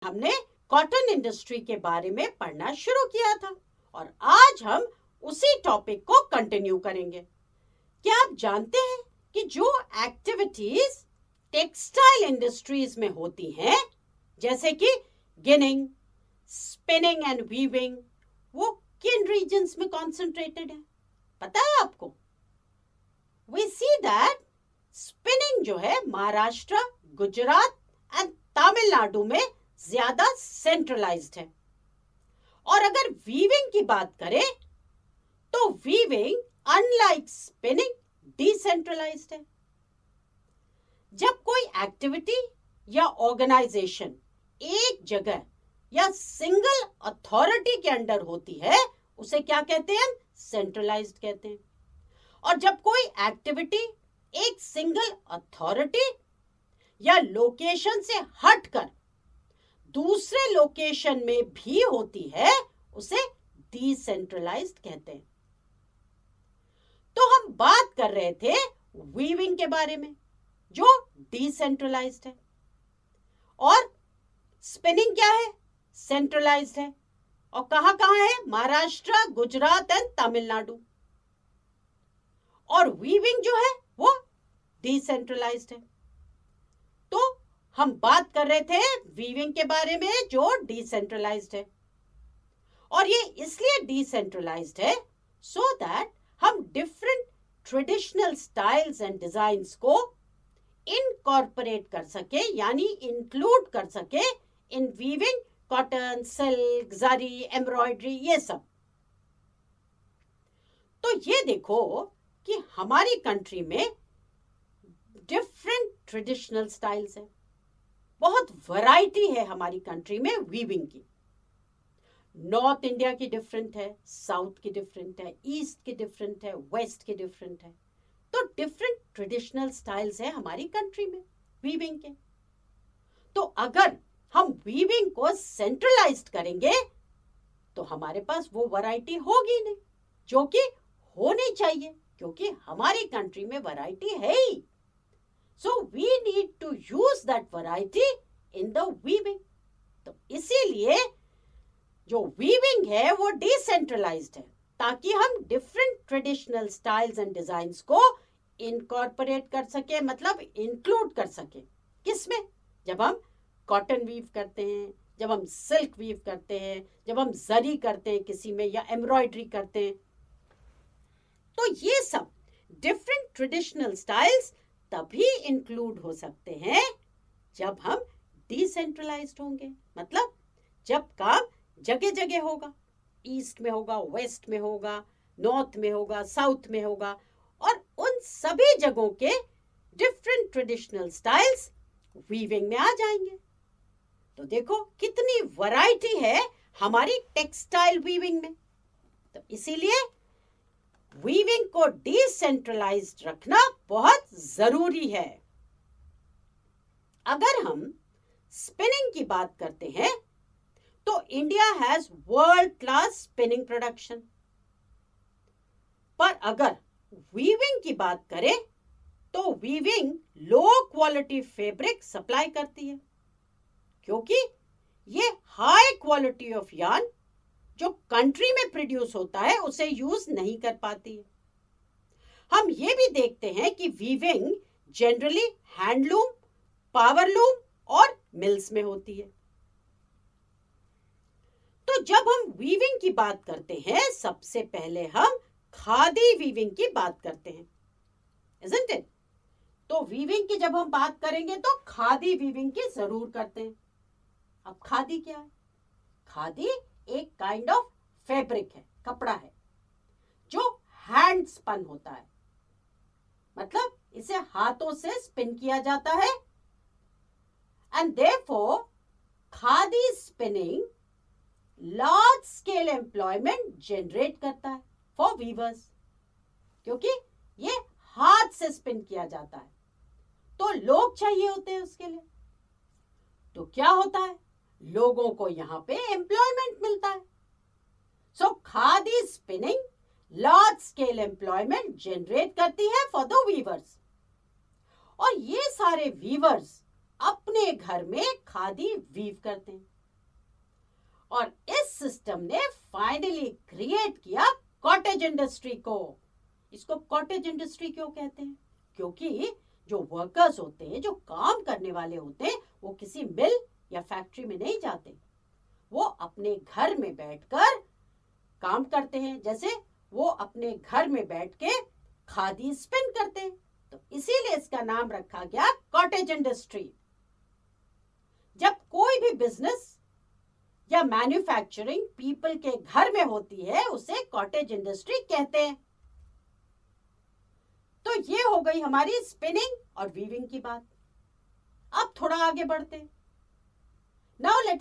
हमने cotton industry के बारे में पढ़ना शुरू किया था और आज हम उसी टॉपिक को कंटिन्यू करेंगे। क्या आप जानते हैं कि जो एक्टिविटीज टेक्सटाइल इंडस्ट्रीज में होती हैं, जैसे कि गिनिंग, स्पिनिंग एंड वीविंग, वो किन रीजन्स में कॉन्सेंट्रेटेड है? पता है आपको? We see that स्पिनिंग जो है महाराष्ट्र, गुजरात एंड तमिलनाडु में ज्यादा सेंट्रलाइज्ड है। और अगर वीविंग की बात करें तो वीविंग अनलाइक स्पिनिंग डिसेंट्रलाइज्ड है। जब कोई एक्टिविटी या ऑर्गेनाइजेशन एक जगह या सिंगल अथॉरिटी के अंडर होती है उसे क्या कहते हैं? सेंट्रलाइज्ड कहते हैं। और जब कोई एक्टिविटी एक सिंगल अथॉरिटी या लोकेशन से हटकर दूसरे लोकेशन में भी होती है उसे डिसेंट्रलाइज्ड कहते हैं। तो हम बात कर रहे थे वीविंग के बारे में जो डिसेंट्रलाइज्ड है, और स्पिनिंग क्या है? सेंट्रलाइज्ड है। और कहां कहां है? महाराष्ट्र, गुजरात एंड तमिलनाडु। और वीविंग जो है वो डिसेंट्रलाइज्ड है। तो हम बात कर रहे थे वीविंग के बारे में जो डिसेंट्रलाइज्ड है, और ये इसलिए डिसेंट्रलाइज्ड है सो दैट हम different traditional styles and designs को इनकॉर्पोरेट कर सके, यानी इंक्लूड कर सके इन वीविंग कॉटन, सिल्क, जरी, एम्ब्रॉयडरी, ये सब। तो ये देखो कि हमारी कंट्री में डिफरेंट ट्रेडिशनल स्टाइल्स है, बहुत वैरायटी है हमारी कंट्री में वीविंग की। नॉर्थ इंडिया की डिफरेंट है, साउथ की डिफरेंट है, ईस्ट की डिफरेंट है, वेस्ट की डिफरेंट है। तो डिफरेंट ट्रेडिशनल स्टाइल्स है हमारी कंट्री में वीविंग के। तो अगर हम वीविंग को सेंट्रलाइज्ड करेंगे तो हमारे पास वो वैरायटी होगी नहीं जो कि होनी चाहिए, क्योंकि हमारी कंट्री में वैरायटी है ही। So we need to use that variety in the weaving. तो इसीलिए जो वीविंग है वो डिसेंट्रलाइज्ड है, ताकि हम different traditional styles and designs को इनकॉर्पोरेट कर सके, मतलब इंक्लूड कर सके। किसमें? जब हम कॉटन वीव करते हैं, जब हम सिल्क वीव करते हैं, जब हम जरी करते हैं किसी में, या एम्ब्रॉयडरी करते हैं। तो ये सब डिफरेंट ट्रेडिशनल स्टाइल्स तभी इंक्लूड हो सकते हैं जब हम डिसेंट्रलाइज्ड होंगे, मतलब जब काम जगह जगह होगा, ईस्ट में होगा, वेस्ट में होगा, नॉर्थ में होगा, साउथ में होगा, और उन सभी जगहों के डिफरेंट ट्रेडिशनल स्टाइल्स वीविंग में आ जाएंगे। तो देखो कितनी वैरायटी है हमारी टेक्सटाइल वीविंग में। तो इसीलिए वीविंग को डिसेंट्रलाइज्ड रखना बहुत जरूरी है। अगर हम स्पिनिंग की बात करते हैं तो India has world class spinning production. पर अगर वीविंग की बात करें तो weaving low quality fabric supply करती है, क्योंकि ये हाई क्वालिटी ऑफ यार्न जो कंट्री में प्रोड्यूस होता है उसे यूज नहीं कर पाती है। हम ये भी देखते हैं कि वीविंग जनरली हैंडलूम, पावरलूम और मिल्स में होती है। तो जब हम वीविंग की बात करते हैं सबसे पहले हम खादी वीविंग की बात करते हैं, isn't it? तो वीविंग की जब हम बात करेंगे तो खादी वीविंग की जरूर करते हैं। अब खादी क्या है? खादी एक काइंड ऑफ फैब्रिक है, कपड़ा है जो हैंड स्पन होता है, मतलब इसे हाथों से स्पिन किया जाता है। And therefore khadi spinning large scale employment generate करता है फॉर वीवर्स, क्योंकि ये हाथ से स्पिन किया जाता है तो लोग चाहिए होते हैं उसके लिए। तो क्या होता है? लोगों को यहां पे एम्प्लॉयमेंट मिलता है। So khadi spinning large scale employment generate करती है फॉर द वीवर्स, और ये सारे वीवर्स अपने घर में खादी वीव करते हैं। और इस सिस्टम ने फाइनली क्रिएट किया कॉटेज इंडस्ट्री को। इसको कॉटेज इंडस्ट्री क्यों कहते हैं? क्योंकि जो वर्कर्स होते हैं, जो काम करने वाले होते हैं, वो किसी मिल या फैक्ट्री में नहीं जाते, वो अपने घर में बैठकर काम करते हैं। जैसे वो अपने घर में बैठ के खादी स्पिन करते हैं, तो इसीलिए इसका नाम रखा गया कॉटेज इंडस्ट्री। जब कोई भी बिजनेस या मैन्युफैक्चरिंग पीपल के घर में होती है, उसे कॉटेज इंडस्ट्री कहते हैं। तो ये हो गई हमारी स्पिनिंग और वीविंग की बात। अब थोड़ा आगे बढ़ते हैं। Now let